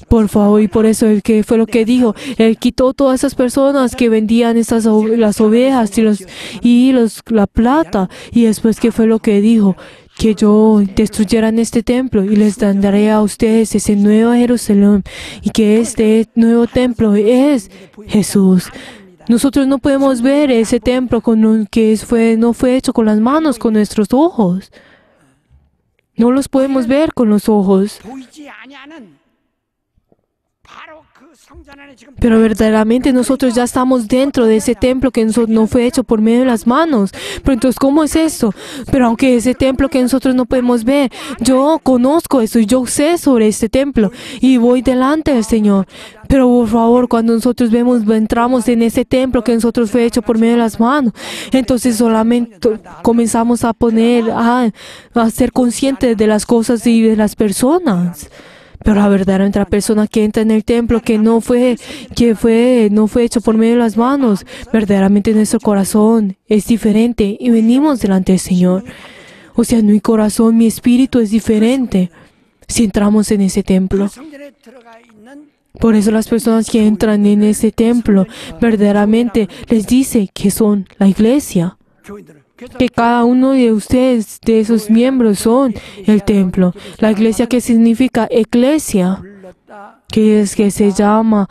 Por favor, y por eso Él que fue lo que dijo, Él quitó todas esas personas que vendían las ovejas y la plata. Y después, ¿qué fue lo que dijo? Que yo destruyeran este templo y les daré a ustedes ese nuevo Jerusalén y que este nuevo templo es Jesús. Nosotros no podemos ver ese templo no fue hecho con las manos, con nuestros ojos. No los podemos ver con los ojos. Pero verdaderamente nosotros ya estamos dentro de ese templo que no fue hecho por medio de las manos. Pero entonces, ¿cómo es eso? Pero aunque ese templo que nosotros no podemos ver, yo conozco eso y yo sé sobre este templo y voy delante del Señor. Pero por favor, cuando nosotros entramos en ese templo que nosotros fue hecho por medio de las manos, entonces solamente comenzamos a ser conscientes de las cosas y de las personas. Pero la verdaderamente la persona que entra en el templo que no fue hecho por medio de las manos, verdaderamente nuestro corazón es diferente y venimos delante del Señor. O sea, mi corazón, mi espíritu es diferente si entramos en ese templo. Por eso las personas que entran en ese templo verdaderamente les dice que son la iglesia. Que cada uno de ustedes, de esos miembros, son el templo. La iglesia, que significa eclesia, que es llamado,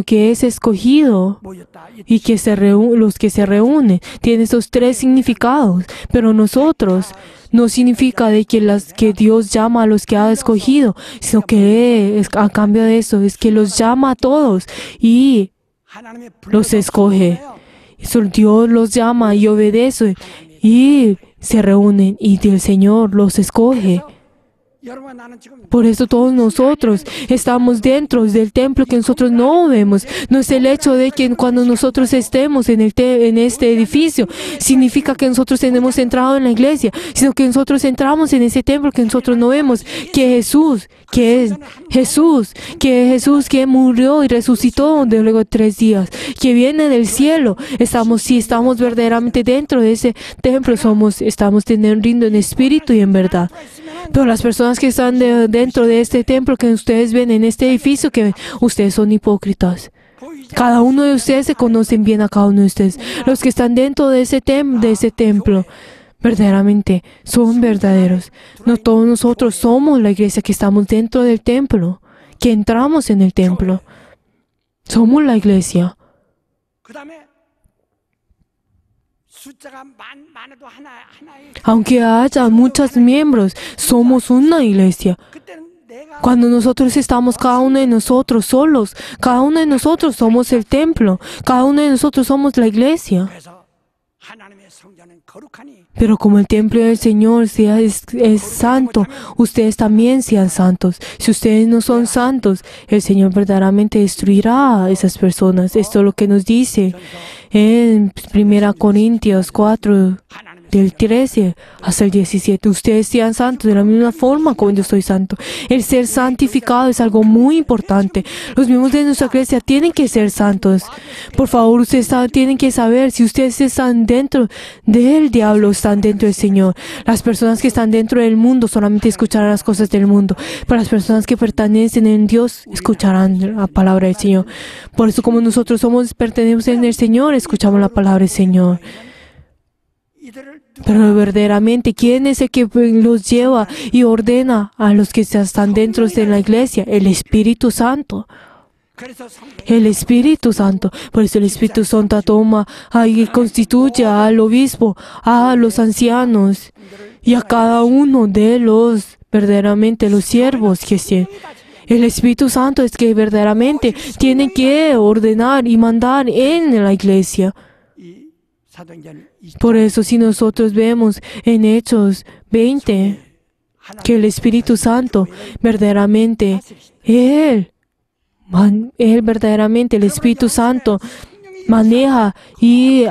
que es escogido y que los que se reúnen. Tiene esos 3 significados. Pero nosotros no significa de que Dios llama a los que ha escogido, sino que a cambio de eso es que los llama a todos y los escoge. Dios los llama y obedece y se reúnen y el Señor los escoge. Por eso todos nosotros estamos dentro del templo que nosotros no vemos. No es el hecho de que cuando nosotros estemos en este edificio, significa que nosotros hemos entrado en la iglesia, sino que nosotros entramos en ese templo que nosotros no vemos, que es Jesús que murió y resucitó luego de 3 días, que viene del cielo. Si estamos verdaderamente dentro de ese templo, estamos teniendo en espíritu y en verdad. Pero las personas que están dentro de este templo que ustedes ven en este edificio, que ustedes son hipócritas. Cada uno de ustedes se conocen bien a cada uno de ustedes. Los que están dentro de ese templo, verdaderamente son verdaderos. No todos nosotros somos la iglesia que estamos dentro del templo, que entramos en el templo. Somos la iglesia. 그다음에 숫자가 많아도 하나의 Aunque haya muchos miembros, somos una iglesia. 그때는 내가 Cuando nosotros estamos, cada uno de nosotros solos, cada uno de nosotros somos el templo, cada uno de nosotros somos la iglesia. 그래서 하나님의 성전은 거룩하니 Pero como el templo del Señor es santo, ustedes también sean santos. Si ustedes no son santos, el Señor verdaderamente destruirá a esas personas. Esto es lo que nos dice en 1 Corintios 4, del 13 hasta el 17. Ustedes sean santos de la misma forma como yo soy santo. El ser santificado es algo muy importante. Los miembros de nuestra iglesia tienen que ser santos. Por favor, ustedes tienen que saber si ustedes están dentro del diablo, están dentro del Señor. Las personas que están dentro del mundo solamente escucharán las cosas del mundo. Pero las personas que pertenecen en Dios escucharán la palabra del Señor. Por eso, como nosotros pertenecemos en el Señor, escuchamos la palabra del Señor. 이들을 Pero verdaderamente, ¿quién es el que los lleva y ordena a los que están dentro de la iglesia? El Espíritu Santo. 그래서 성도 El Espíritu Santo. Por eso el Espíritu Santo toma y constituye al obispo, a los ancianos y a cada uno de los, verdaderamente, los siervos que estén. El Espíritu Santo es que verdaderamente tiene que ordenar y mandar en la iglesia. 이 사도행전 Por eso, si nosotros vemos en Hechos 20 que el Espíritu Santo verdaderamente, Él verdaderamente, el Espíritu Santo maneja y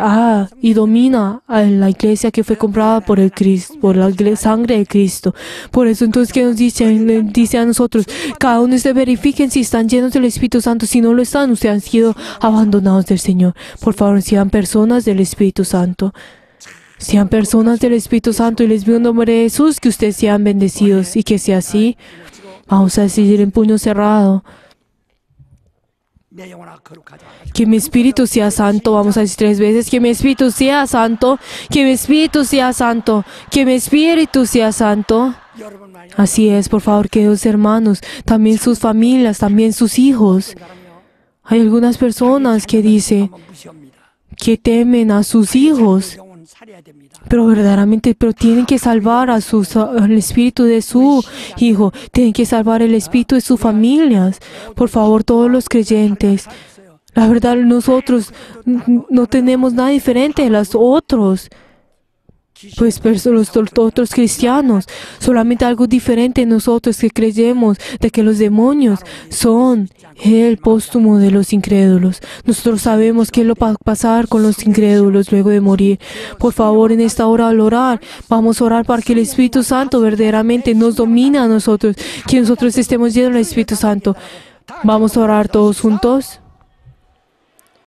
domina a la iglesia que fue comprada por el Cristo, por la sangre de Cristo. Por eso, entonces, ¿qué nos dice a nosotros? Cada uno se verifiquen si están llenos del Espíritu Santo. Si no lo están, ustedes han sido abandonados del Señor. Por favor, sean personas del Espíritu Santo. Sean personas del Espíritu Santo y les pido en nombre de Jesús que ustedes sean bendecidos y que sea así. Vamos a decir en puño cerrado. 내 영혼아 거룩하자. Que mi espíritu sea santo. Vamos a decir 3 veces. Que mi espíritu sea santo. Que mi espíritu sea santo. Que mi espíritu sea santo. 여러분만이 Así es, por favor, queridos hermanos. También sus familias, también sus hijos. Hay algunas personas que dicen 한번 무시합니다. que temen a sus hijos. 영혼 살려야 됩니다. Pero verdaderamente, tienen que salvar al espíritu de su hijo. Tienen que salvar el espíritu de sus familias. Por favor, todos los creyentes. La verdad, nosotros no tenemos nada diferente de los otros. Pues los otros cristianos, solamente algo diferente nosotros que creemos de que los demonios son el póstumo de los incrédulos. Nosotros sabemos qué es lo va a pasar con los incrédulos luego de morir. Por favor, en esta hora al orar, vamos a orar para que el Espíritu Santo verdaderamente nos domine a nosotros, que nosotros estemos llenos del Espíritu Santo. Vamos a orar todos juntos.